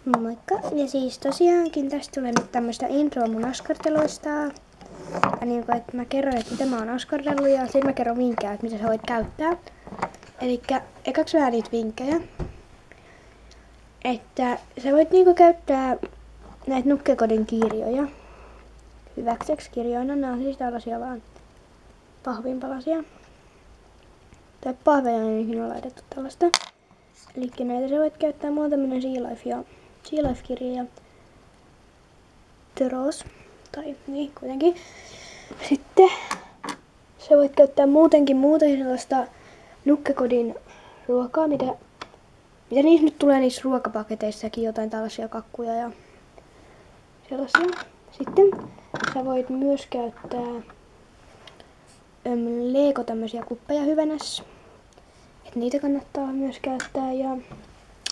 Moikka! Ja siis tosiaankin tästä tulee nyt tämmöstä introa mun askarteluista. Ja niinku, että mä kerron, että mitä mä oon askartellut ja sitten mä kerron vinkkejä, että mitä sä voit käyttää. Elikkä ekaksi vähän niitä vinkkejä. Että sä voit niinku käyttää näitä Nukkekodin kirjoja hyväkseksi kirjoina. Nämä on siis tällaisia vaan pahvinpalasia. Tai pahveja niihin on laitettu tällaista. Elikkä näitä sä voit käyttää. Mulla on tämmönen Sea Life-kirja ja Teros. Tai niin, kuitenkin. Sitten sä voit käyttää muutenkin sellaista Nukkekodin ruokaa, mitä niissä nyt tulee niissä ruokapaketeissakin, jotain tällaisia kakkuja ja sellaisia. Sitten sä voit myös käyttää Lego tämmösiä kuppeja hyvänäs. Et niitä kannattaa myös käyttää ja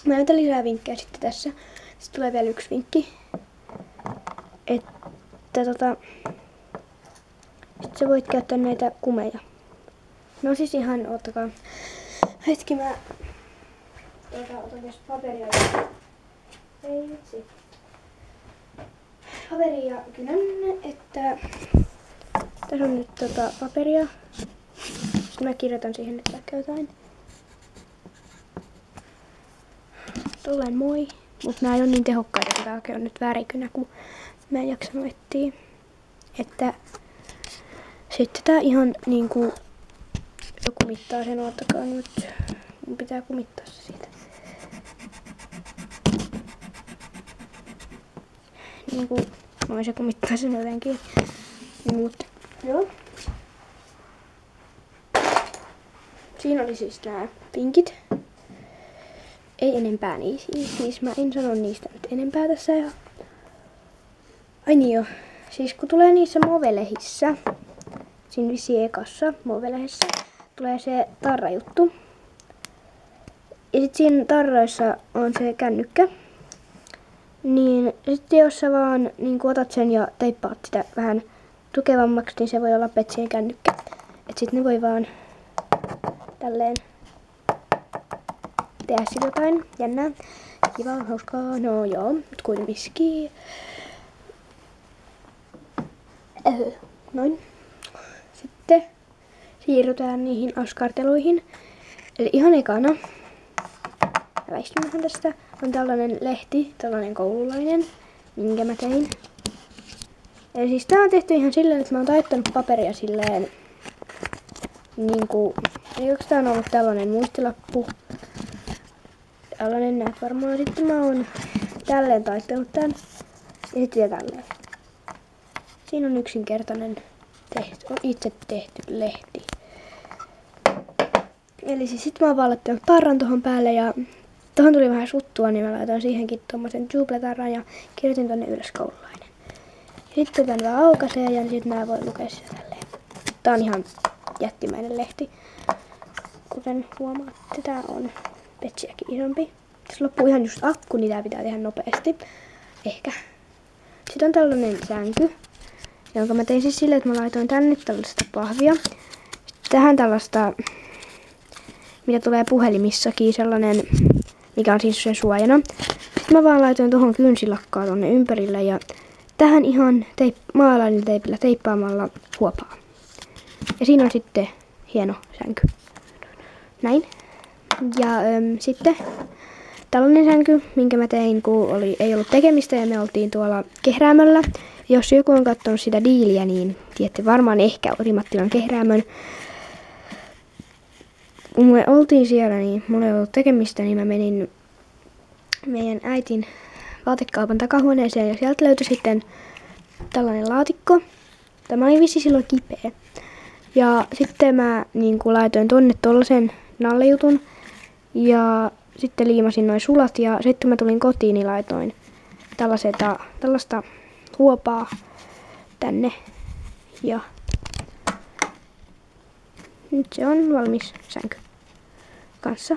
mä näytän lisää vinkkejä sitten tässä. Sitten tulee vielä yksi vinkki. Että sit sä voit käyttää näitä kumeja. No siis ihan, ottakaa hetki, mä otan tästä paperia ja ei vitsi. Paperia ja kynän, että tässä on nyt paperia. Sitten mä kirjoitan siihen nyt vaikka jotain. Tolleen moi. Mut nää ei oo niin tehokkaita, kun tää on nyt värikynä, kun mä en jaksanut etsiä. Että sitten tää ihan niinku kumittaa sen, ottakaa nyt. Mun pitää kumittaa se siitä. Niinku, noin se kumittaa sen jotenkin. Mut joo. Siinä oli siis nää pinkit. Ei enempää niistä. Siis mä en sano niistä nyt enempää tässä. Ja ai niin joo. Siis kun tulee niissä Move-lehissä, siinä vissiin ekassa Move-lehdessä, tulee se tarrajuttu. Ja sit siinä tarroissa on se kännykkä. Niin sitten jos sä vaan niin otat sen ja teippaat sitä vähän tukevammaksi, niin se voi olla Petsien kännykkä. Et sit ne voi vaan tälleen tehdä sit jotain jännää. Kivaa, hauskaa, no joo, mut kuitenkin. Noin. Sitten siirrytään niihin askarteluihin. Eli ihan ekana, väistymähän tästä, on tällainen lehti, tällainen koululainen, minkä mä tein. Eli siis tää on tehty ihan silleen, että mä oon taittanut paperia silleen, niinku, eli tää on ollut tällainen muistilappu. Tällainen näet varmaan, sitten mä oon tälleen taittanut tän, ja sitten vielä tälleen. Siinä on yksinkertainen itse tehty lehti. Eli siis sit mä oon vaan laittanut tarran tohon päälle ja tohon tuli vähän suttua, niin mä laitoin siihenkin tommosen Juble-tarran ja kirjoitin tonne ylös koululainen. Sitten tän vaan aukaisee ja sit nää voi lukea sitä tälleen. Tää on ihan jättimäinen lehti. Kuten huomaatte, tää on Petsiäkin isompi. Tässä loppuu ihan just akku, niin tää pitää tehdä nopeasti. Ehkä. Sitten on tällainen sänky, jonka mä tein siis silleen, että mä laitoin tänne tällaista pahvia. Sitten tähän tällaista, mitä tulee puhelimissakin, sellainen, mikä on siis sen suojana. Sitten mä vaan laitoin tuohon kynsilakkaa tonne ympärille ja tähän ihan maalainteipillä teippaamalla huopaa. Ja siinä on sitten hieno sänky. Näin. Ja sitten tällainen sänky, minkä mä tein, kun ei ollut tekemistä ja me oltiin tuolla Kehräämöllä. Jos joku on katsonut sitä diiliä, niin tiedätte varmaan ehkä Orimattilan Kehräämön. Kun me oltiin siellä, niin mulla ei ollut tekemistä, niin mä menin meidän äitin vaatekaupan takahuoneeseen ja sieltä löytyi sitten tällainen laatikko. Tämä oli vissi silloin kipeä. Ja sitten mä niin laitoin tonne tollasen nallejutun ja sitten liimasin noin sulat ja sitten mä tulin kotiin, niin laitoin tällaista huopaa tänne ja nyt se on valmis sänky kanssa.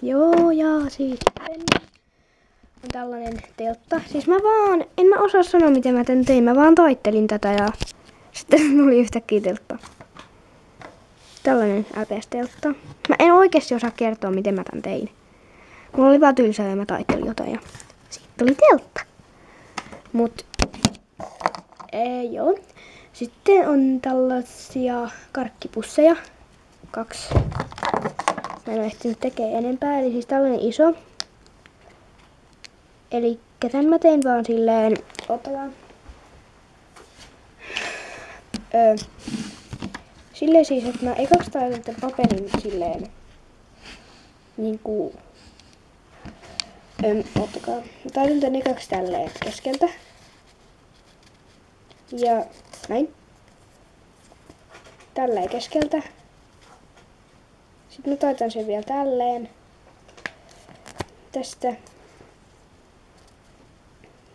Joo, ja sitten on tällainen teltta. Siis en mä osaa sanoa miten mä tän tein, mä vaan taittelin tätä ja sitten tuli yhtäkkiä teltta. Tällainen LPS-teltta. Mä en oikeesti osaa kertoa miten mä tän tein. Mulla oli vaan tylsää ja mä taittelin jotain ja siinä. tuli teltta. Mut joo. Sitten on tällaisia karkkipusseja. 2. Mä en ole ehtinyt tekemään enempää. Eli siis tällainen iso. Eli tän mä tein vaan silleen. Otetaan. Silleen siis, että mä ekaksi taitan tämän paperin silleen. Niinku. Ottakaa. Mä taitan tän ekaksi tälleen keskeltä. Ja näin. Tälleen keskeltä. Sitten mä taitan sen vielä tälleen. Tästä.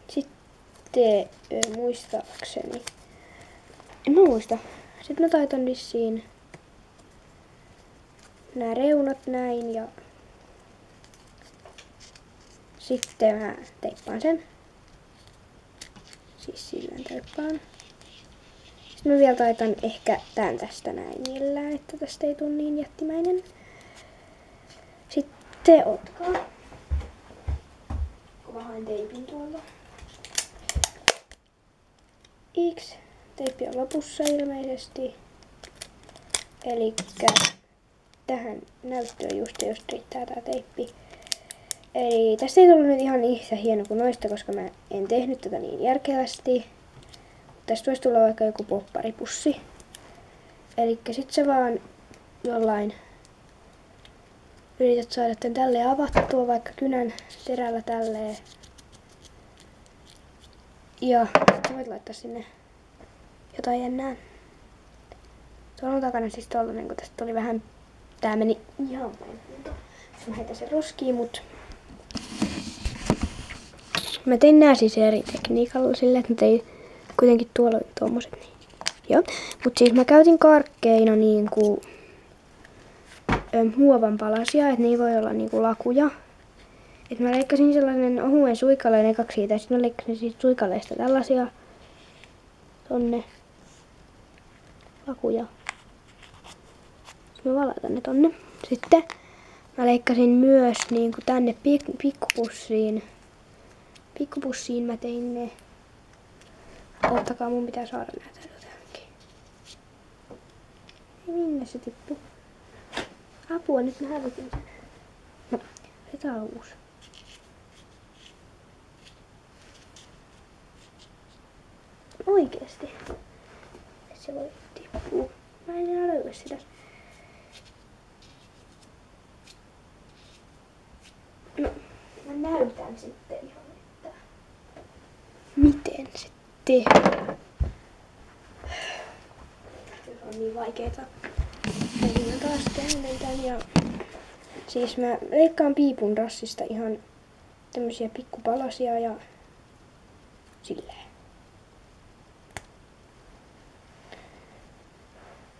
Sitten muistaakseni. En mä muista. Sitten mä taitan vissiin nämä reunat näin ja sitten mä teippaan sen. Siis silleen teippaan. Sitten mä vielä taitan ehkä tän tästä näin millään, että tästä ei tule niin jättimäinen. Sitten otkaa. Kun mä haen teipin tuolta. X. Teippi on lopussa ilmeisesti. Elikkä tähän näyttöön just riittää tää teippi. Eli tästä ei tullut nyt ihan yhtä hieno kuin noista, koska mä en tehnyt tätä niin järkevästi. Tästä voisi tulla vaikka joku popparipussi. Elikkä sit sä vaan jollain yrität saada tän tälleen avattua vaikka kynän terällä tälleen. Ja sit voit laittaa sinne jotain jännää. Tuolla takana siis tollanen, kun tästä tuli vähän. Tää meni ihan päin. Mä heitän sen roskiin, mut mä tein nää siis eri tekniikalla silleen, että mä tein kuitenkin tuolla tommoset niin. Joo. Mut siis mä käytin karkkeina niinku huovan palasia, että ne ei voi olla niinku lakuja. Et mä leikkasin sellainen ohuen suikaleen ekaksi siitä, ja sit mä leikkasin siitä suikaleesta tällaisia tonne lakuja. Sitten mä valaitan ne tonne. Sitten mä leikkasin myös niinku tänne pikkupussiin. Pikkupussiin mä tein ne. Ottakaa, mun pitää saada näitä jotenkin. Minne se tippuu? Apua, nyt mä hävitin sen. No, se on uusi. Oikeesti. Se voi tippua. Mä en enää löydä sitä. No, mä näytän sitten ihan, että miten se tehdään. Se on niin vaikeeta. Eli mä taas käännän tän ja siis mä leikkaan piipun rassista ihan tämmösiä pikkupalasia ja silleen.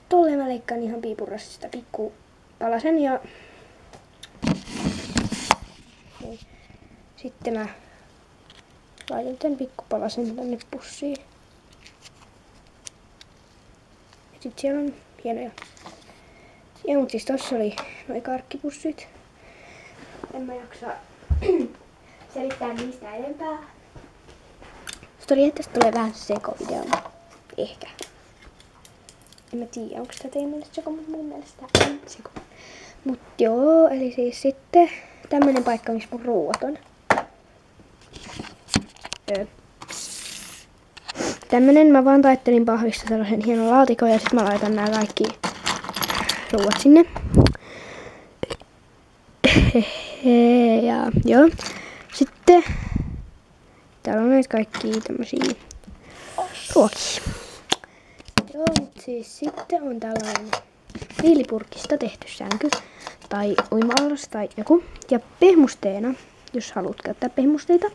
Tolleen mä leikkaan ihan piipun rassista pikkupalasen ja sitten mä laitan tän pikkupalasen tänne pussiin. Ja sit siellä on hienoja. Ja mut siis tossa oli noi karkkipussit. En mä jaksa selittää niistä enempää. Sitten oli, että tästä tulee vähän sekovideo. Ehkä. En mä tiedä, onko sitä teidän mielestä seko, mutta mun mielestä on seko. Mut joo, eli siis sitten tämmönen paikka, missä mun ruuat on. Tämmönen mä vaan taittelin pahvista sellaisen hienon laatikon ja sit mä laitan nää kaikki ruuat sinne. Ja joo. Sitten täällä on näitä kaikkia tämmösiä ruokia. Joo, mut siis sitten on tällainen viilipurkista tehty sänky tai uima-allas tai joku. Ja pehmusteena, jos haluat käyttää pehmusteita,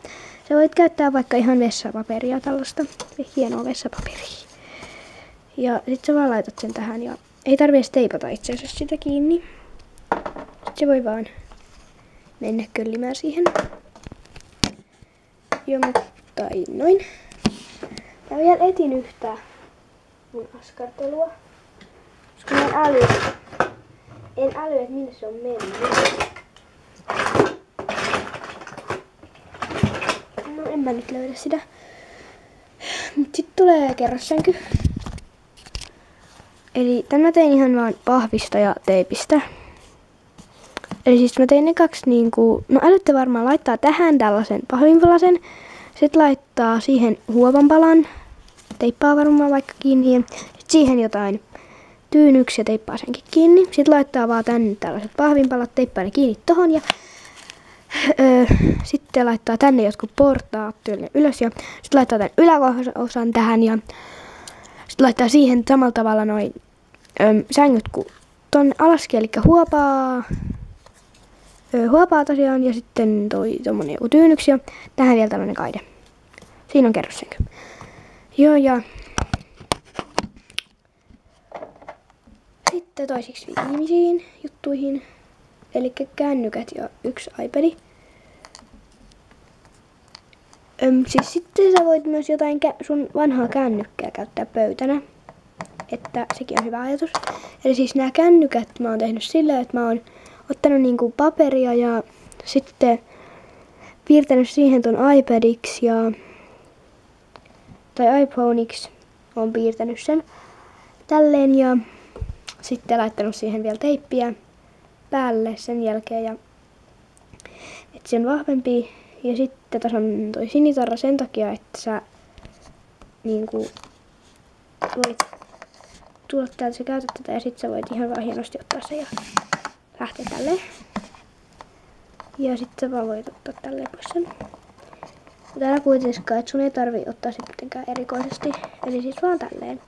sä voit käyttää vaikka ihan vessapaperia, tällaista hienoa vessapaperia. Ja sit sä vaan laitat sen tähän ja ei tarvii edes teipata itse asiassa sitä kiinni. Sit se voi vaan mennä köllimään siihen. Joo, mutta noin. Mä vielä etin yhtä mun askartelua. Koska mä en äly, että minne se on mennyt. No en mä nyt löydä sitä. Mut sit tulee kerrossänky. Eli tän mä tein ihan vaan pahvista ja teipistä. Eli siis mä tein ne kaksi niinku, no älytte varmaan laittaa tähän tällaisen pahvinpalasen. Sitten laittaa siihen huovanpalan. Teippaa varmaan vaikka kiinni. Sitten siihen jotain tyynyksi ja teippaa senkin kiinni. Sitten laittaa vaan tänne tällaiset pahvinpalat, teippaa ne kiinni tohon ja sitten laittaa tänne jotkut portaat tyylinen ylös ja sitten laittaa tämän yläosan tähän ja sitten laittaa siihen samalla tavalla noin sängyt kuin tonne alaskin, eli huopaa tosiaan ja sitten tommonen joku tyynyksi ja tähän vielä tämmönen kaide. Siinä on kerrossänky. Joo ja sitten toisiksi viimeisiin juttuihin, eli kännykät ja yksi iPad. Siis sitten sä voit myös jotain sun vanhaa kännykkää käyttää pöytänä, että sekin on hyvä ajatus. Eli siis nämä kännykät mä oon tehnyt sillä, että mä oon ottanut niinku paperia ja sitten piirtänyt siihen ton iPadiksi tai iPhoneiksi oon piirtänyt sen tälleen ja sitten laittanut siihen vielä teippiä päälle sen jälkeen ja että se on vahvempi. Ja sitten tässä on toi sinitarra sen takia, että sä niinku voit tulla täältä, sä käytät tätä ja sit sä voit ihan vaan hienosti ottaa sen ja lähteä tälleen. Ja sit sä vaan voit ottaa tälleen pois sen. Mutta älä kuitenkaan, että sun ei tarvii ottaa sittenkään erikoisesti. Eli siis vaan tälleen.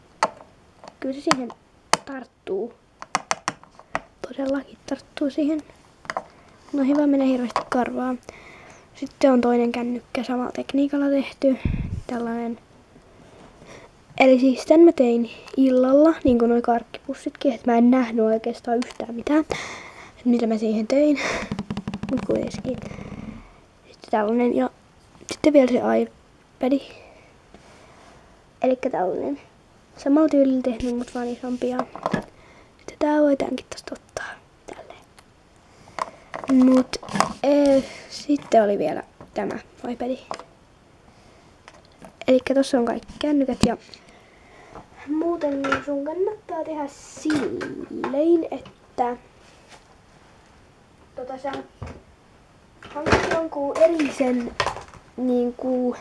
Kyllä se siihen tarttuu. Todellakin tarttuu siihen. No hyvä, menee hirveästi karvaa. Sitten on toinen kännykkä samalla tekniikalla tehty. Tällainen. Eli siis tän mä tein illalla, niin kuin noi karkkipussitkin, että mä en nähnyt oikeastaan yhtään mitään, että mitä mä siihen tein. Mut kuitenkin. Sitten tällainen ja sitten vielä se iPad. Elikkä tällainen. Samalla tyylillä tehnyt, mut vaan isompi ja sitten tää voi tämänkin tosta ottaa. Tälleen. Mut sitten oli vielä tämä iPad. Elikkä tossa on kaikki kännykät ja muuten sun kannattaa tehdä silleen, että sä hankit jonkun erillisen niinku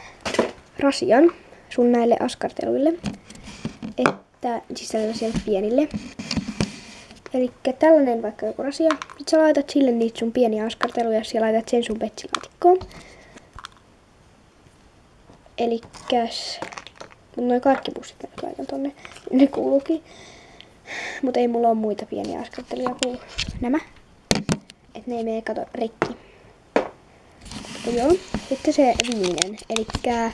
rasian sun näille askarteluille, että siis sellaisille pienille. Elikkä tällainen vaikka joku rasia, sit sä laitat sille niitä sun pieniä askarteluja ja laitat sen sun petsilaatikkoon. Elikkäs, noi karkkipussit mä nyt laitan tonne, ne kuuluukin. Mut ei mulla oo muita pieniä askarteluja kuin nämä. Et ne ei mene kato rikki. Joo, sitten se viimeinen. Elikkä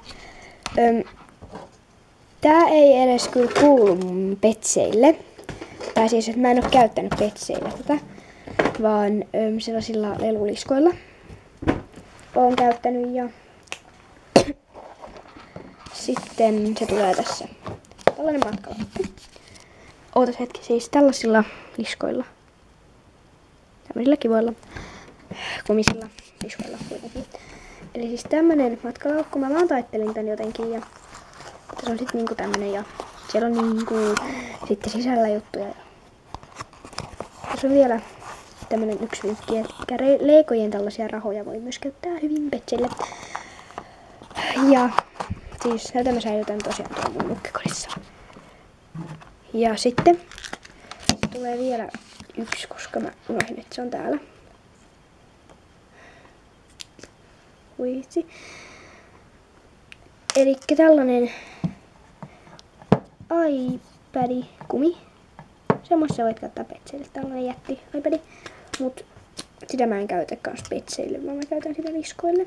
tää ei edes kyllä kuulu mun petseille. Tai siis, että mä en oo käyttänyt petseillä tätä, vaan sellaisilla leluliskoilla oon käyttänyt ja sitten se tulee tässä. Tällainen matkalappu. Ootas hetki, siis tällaisilla liskoilla. Tämmöisillä kivoilla kumisilla liskoilla kuitenkin. Eli siis tämmönen matkalaukku. Mä vaan taittelin tän jotenkin ja tässä on sit niinku tämmönen ja siellä on niinku sitten sisällä juttuja. Tässä on vielä tämmönen yksi vinkki, eli leikojen tällaisia rahoja voi myös käyttää hyvin petsille. Ja siis näitä mä säilytän tosiaan tuolla mun nukkikodissa. Ja sitten tulee vielä yksi, koska mä unohdin, että se on täällä. Huitsi. Elikkä tällainen iPad-kumi. Semmoista voit käyttää petseille. Tällainen jätti iPad. Mut sitä mä en käytä kans petseille, vaan mä käytän sitä liskoille.